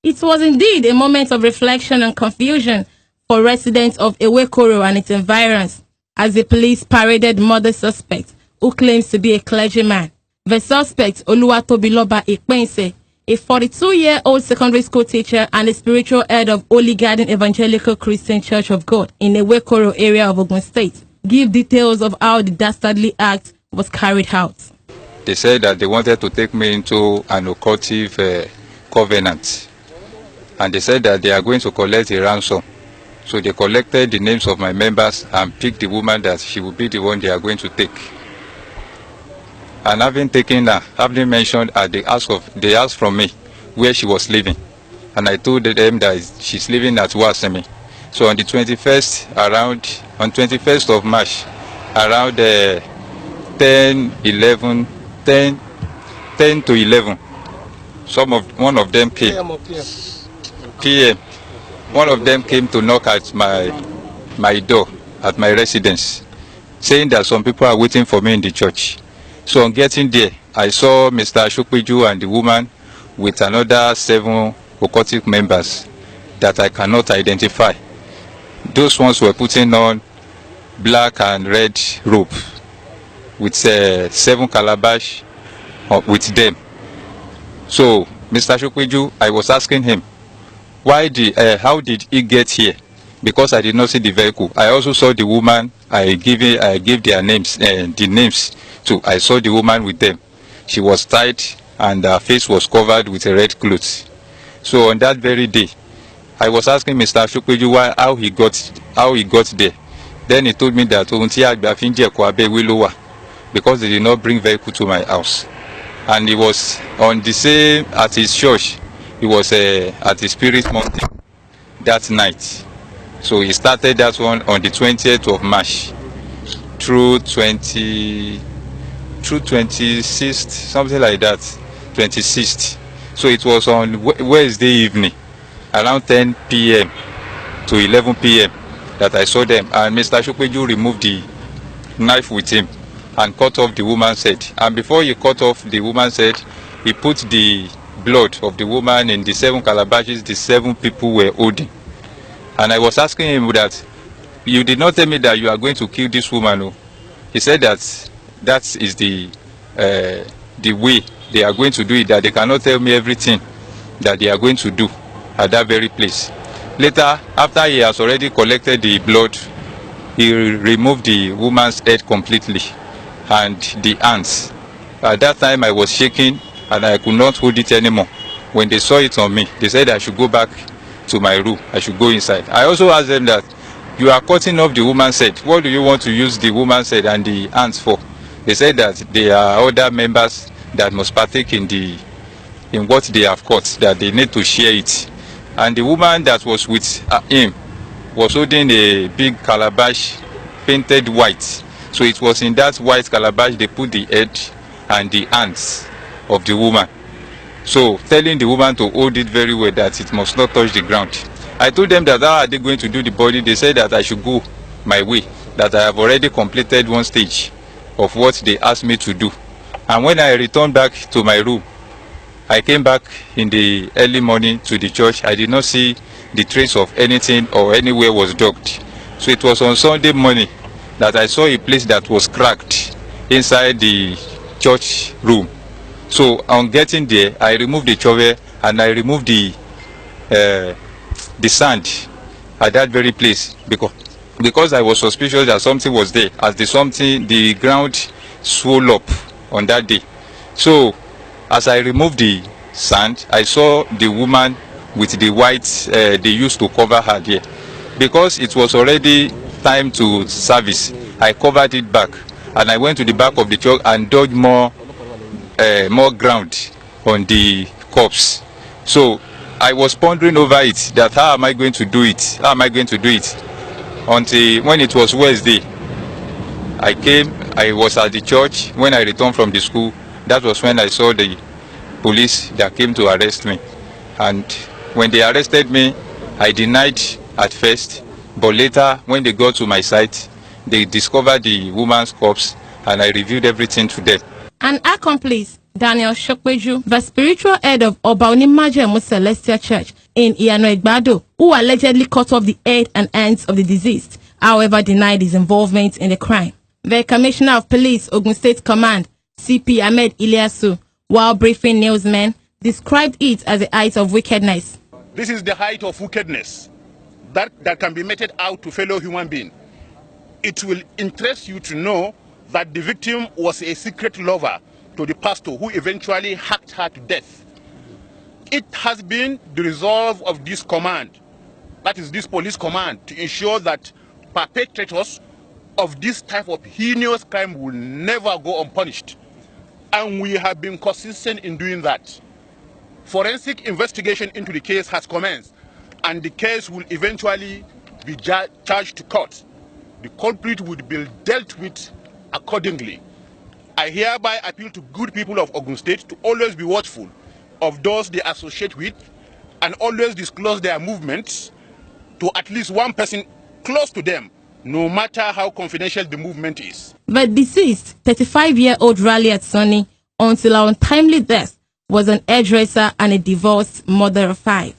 It was indeed a moment of reflection and confusion for residents of EWEKORO and its environs as the police paraded murder suspect who claims to be a clergyman. The suspect, Oluwatobiloba Ikpense, a 42-year-old secondary school teacher and the spiritual head of Holy Garden Evangelical Christian Church of God in the EWEKORO area of Ogun State, give details of how the dastardly act was carried out. They said that they wanted to take me into an occultive covenant, and they said that they are going to collect a ransom. So they collected the names of my members and picked the woman that she will be the one they are going to take. And having taken her, having mentioned they asked from me where she was living, and I told them that she's living at Wasemi. So on the 21st, on 21st of March, around 10 to 11, one of them came. PM. One of them came to knock at my door at my residence, saying that some people are waiting for me in the church. So on getting there, I saw Mr. Ashokpeju and the woman with another 7 occultic members that I cannot identify. Those ones were putting on black and red robe with 7 calabash with them. So Mr. Ashokpeju, I was asking him, how did he get here? Because I did not see the vehicle. I also saw the woman. I gave their names, the names too. I saw the woman with them. She was tied and her face was covered with a red cloth. So on that very day, I was asking Mr. Ashokpeju how he got there. Then he told me that because they did not bring vehicle to my house, and he was on the same at his church. He was at the Spirit Mountain that night. So he started that one on the 20th of March through 26th, something like that, 26th. So it was on Wednesday evening, around 10 p.m. to 11 p.m. that I saw them. And Mr. Ashokpeju removed the knife with him and cut off the woman's head. And before he cut off the woman's head, he put the blood of the woman in the 7 calabashes the 7 people were holding. And I was asking him that, you did not tell me that you are going to kill this woman. No? He said that is the way they are going to do it, that they cannot tell me everything that they are going to do at that very place. Later, after he has already collected the blood, he removed the woman's head completely and the hands. At that time I was shaking and I could not hold it anymore. When they saw it on me, they said I should go back to my room. I should go inside. I also asked them that, you are cutting off the woman's head. What do you want to use the woman's head and the hands for? They said that there are other members that must partake in what they have cut, that they need to share it. And the woman that was with him was holding a big calabash painted white. So it was in that white calabash they put the head and the hands of the woman. So telling the woman to hold it very well, that it must not touch the ground. I told them that how are they going to do the body? They said that I should go my way, that I have already completed one stage of what they asked me to do. And when I returned back to my room, I came back in the early morning to the church. I did not see the trace of anything or anywhere was dug. So it was on Sunday morning that I saw a place that was cracked inside the church room. So on getting there, I removed the shovel and I removed the sand at that very place because I was suspicious that something was there, as the ground swelled up on that day. So as I removed the sand, I saw the woman with the white they used to cover her there. Because it was already time to service, I covered it back and I went to the back of the church and dug more ground on the corpse. So I was pondering over it, that how am I going to do it? How am I going to do it? Until when it was Wednesday, I was at the church. When I returned from the school, that was when I saw the police that came to arrest me. And when they arrested me, I denied at first, but later when they got to my site, they discovered the woman's corpse and I reviewed everything to them. An accomplice Daniel Shokweju, the spiritual head of Obaonimajemu Celestial Church in Iyano Egbado, who allegedly cut off the head and hands of the deceased, however denied his involvement in the crime. The Commissioner of Police, Ogun State Command, CP Ahmed Ilyasu, while briefing newsmen, described it as a height of wickedness. This is the height of wickedness that can be meted out to fellow human beings. It will interest you to know that the victim was a secret lover to the pastor who eventually hacked her to death. It has been the resolve of this command, that is this police command, to ensure that perpetrators of this type of heinous crime will never go unpunished. And we have been consistent in doing that. Forensic investigation into the case has commenced, and the case will eventually be charged to court. The culprit would be dealt with accordingly. I hereby appeal to good people of Ogun State to always be watchful of those they associate with and always disclose their movements to at least one person close to them, no matter how confidential the movement is. The deceased, 35-year-old Raliat Sonny, until her untimely death, was an hairdresser and a divorced mother of 5.